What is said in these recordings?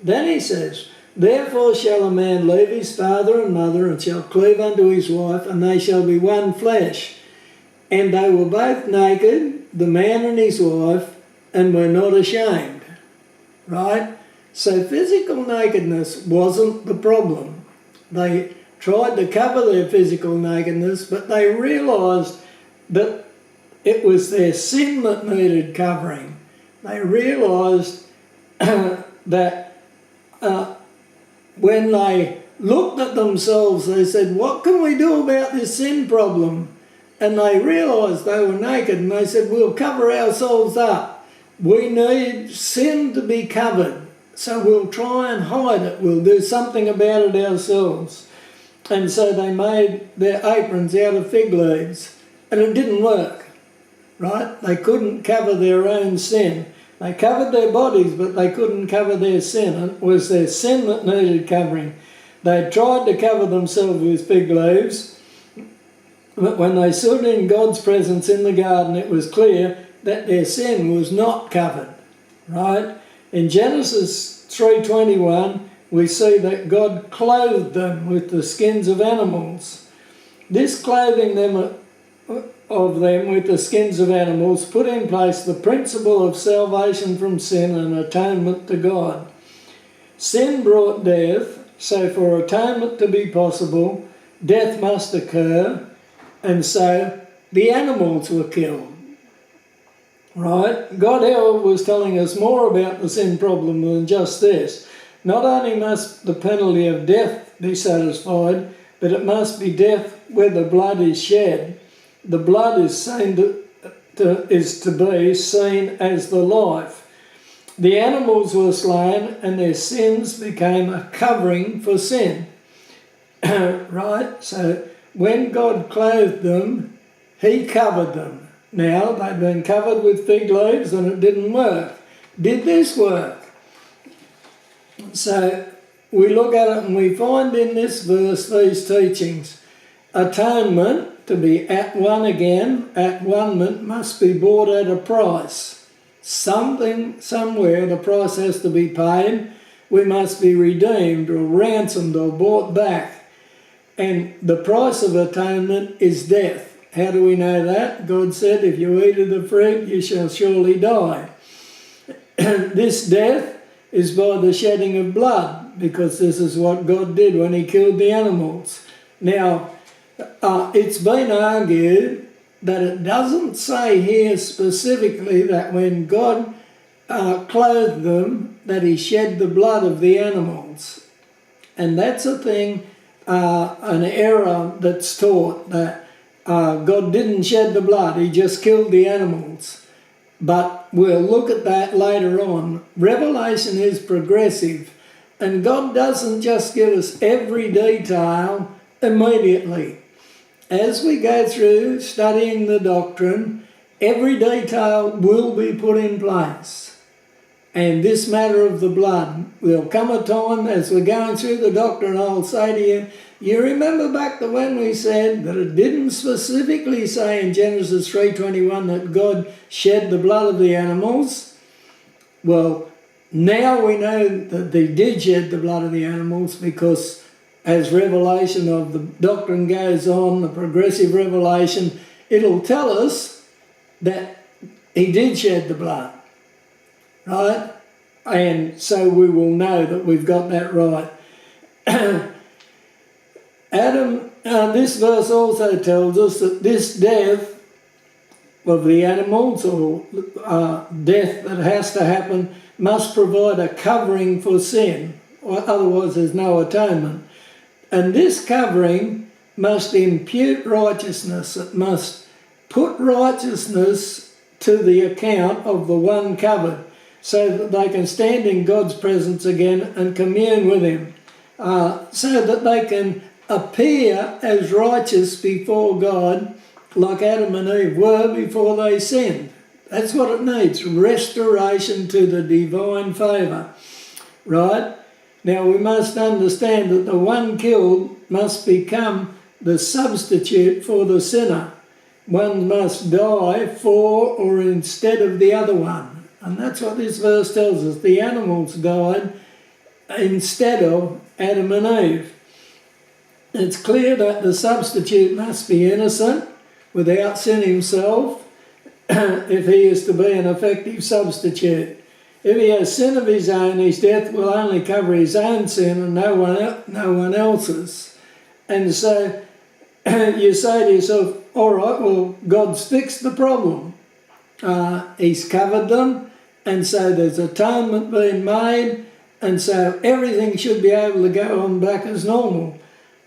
Then he says, therefore shall a man leave his father and mother, and shall cleave unto his wife, and they shall be one flesh. And they were both naked, the man and his wife, and were not ashamed. Right? So physical nakedness wasn't the problem. They tried to cover their physical nakedness, but they realised that it was their sin that needed covering. They realised that when they looked at themselves, they said, what can we do about this sin problem? And they realised they were naked, and they said, we'll cover ourselves up. We need sin to be covered, so we'll try and hide it. We'll do something about it ourselves. And so they made their aprons out of fig leaves, and it didn't work, right? They couldn't cover their own sin. They covered their bodies, but they couldn't cover their sin. And it was their sin that needed covering. They tried to cover themselves with fig leaves, but when they stood in God's presence in the garden, it was clear that their sin was not covered, right? In Genesis 3:21, we see that God clothed them with the skins of animals. This clothing of them with the skins of animals put in place the principle of salvation from sin and atonement to God. Sin brought death, so for atonement to be possible, death must occur, and so the animals were killed. Right? God, however, was telling us more about the sin problem than just this. Not only must the penalty of death be satisfied, but it must be death where the blood is shed. The blood is to be seen as the life. The animals were slain, and their sins became a covering for sin. Right? So when God clothed them, he covered them. Now, they'd been covered with fig leaves and it didn't work. Did this work? So we look at it and we find in this verse these teachings. Atonement, to be at one again, at one-ment, must be bought at a price. Somewhere the price has to be paid. We must be redeemed or ransomed or bought back. And the price of atonement is death. How do we know that? God said, if you eat of the fruit, you shall surely die. This death is by the shedding of blood, because this is what God did when he killed the animals. Now, it's been argued that it doesn't say here specifically that when God clothed them, that he shed the blood of the animals. And that's a thing, an error that's taught, that God didn't shed the blood, he just killed the animals. But we'll look at that later on. Revelation is progressive, and God doesn't just give us every detail immediately. As we go through studying the doctrine, every detail will be put in place. And this matter of the blood, there'll come a time as we're going through the doctrine, I'll say to you, you remember back to when we said that it didn't specifically say in Genesis 3:21 that God shed the blood of the animals? Well, now we know that they did shed the blood of the animals, because as revelation of the doctrine goes on, the progressive revelation, it'll tell us that he did shed the blood, right? And so we will know that we've got that right. This verse also tells us that this death of the animals, or death that has to happen, must provide a covering for sin, or otherwise there's no atonement. And this covering must impute righteousness. It must put righteousness to the account of the one covered, so that they can stand in God's presence again and commune with him, so that they can appear as righteous before God, like Adam and Eve were before they sinned. That's what it needs, restoration to the divine favour, right? Now we must understand that the one killed must become the substitute for the sinner. One must die for or instead of the other one. And that's what this verse tells us. The animals died instead of Adam and Eve. It's clear that the substitute must be innocent, without sin himself, if he is to be an effective substitute. If he has sin of his own, his death will only cover his own sin and no one else's. And so you say to yourself, all right, well, God's fixed the problem. He's covered them, and so there's atonement being made, and so everything should be able to go on back as normal.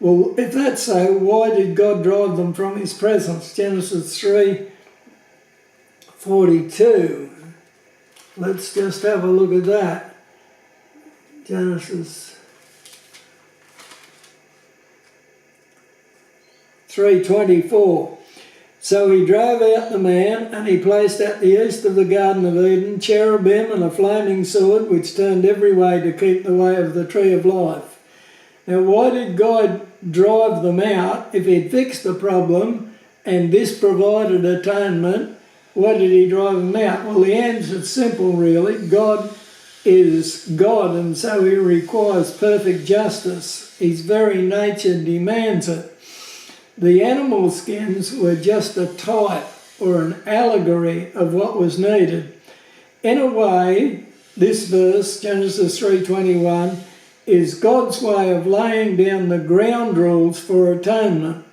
Well, if that's so, why did God drive them from his presence? Genesis 3:42. Let's just have a look at that. Genesis 3:24. So he drove out the man, and he placed at the east of the Garden of Eden cherubim and a flaming sword, which turned every way to keep the way of the tree of life. Now, why did God drive them out if he'd fixed the problem and this provided atonement? Why did he drive them out? Well, the answer's simple, really. God is God, and so he requires perfect justice. His very nature demands it. The animal skins were just a type or an allegory of what was needed. In a way, this verse, Genesis 3:21, is God's way of laying down the ground rules for atonement.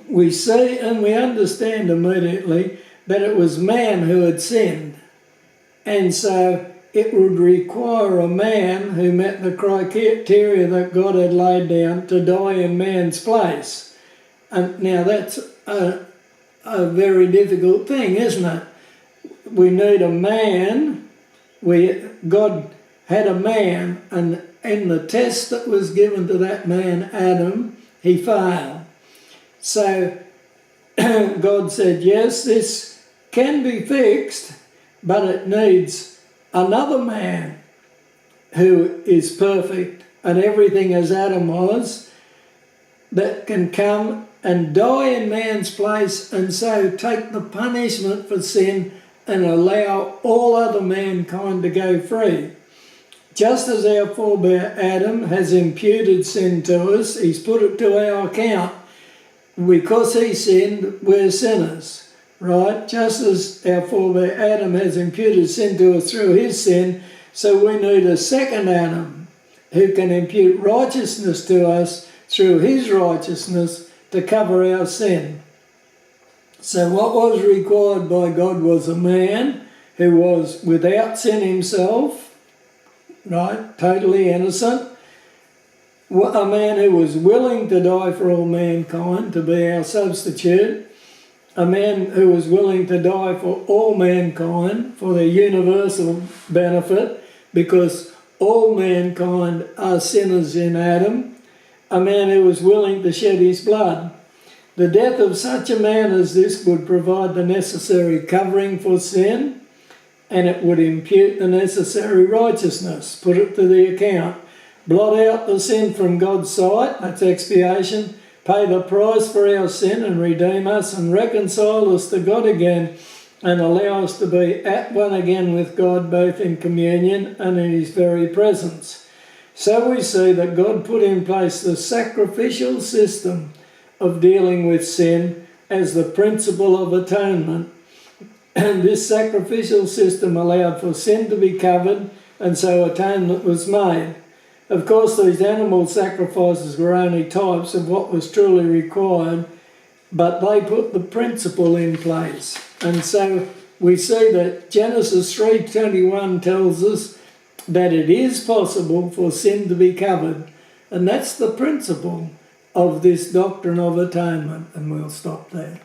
We see and we understand immediately that it was man who had sinned, and so it would require a man who met the criteria that God had laid down to die in man's place. And now that's a very difficult thing, isn't it? We need a man. God had a man, and in the test that was given to that man, Adam, he failed. So God said, yes, this can be fixed, but it needs another man who is perfect and everything as Adam was, that can come and die in man's place, and so take the punishment for sin and allow all other mankind to go free. Just as our forebear Adam has imputed sin to us, he's put it to our account. Because he sinned, we're sinners, right? Just as our forebear Adam has imputed sin to us through his sin, so we need a second Adam who can impute righteousness to us through his righteousness to cover our sin. So what was required by God was a man who was without sin himself, right, totally innocent, a man who was willing to die for all mankind, to be our substitute, a man who was willing to die for all mankind, for their universal benefit, because all mankind are sinners in Adam, a man who was willing to shed his blood. The death of such a man as this would provide the necessary covering for sin, and it would impute the necessary righteousness, put it to the account, blot out the sin from God's sight, that's expiation, pay the price for our sin and redeem us and reconcile us to God again, and allow us to be at one again with God, both in communion and in his very presence. So we see that God put in place the sacrificial system of dealing with sin as the principle of atonement. And this sacrificial system allowed for sin to be covered, and so atonement was made. Of course, these animal sacrifices were only types of what was truly required, but they put the principle in place. And so we see that Genesis 3:21 tells us that it is possible for sin to be covered. And that's the principle of this doctrine of atonement. And we'll stop there.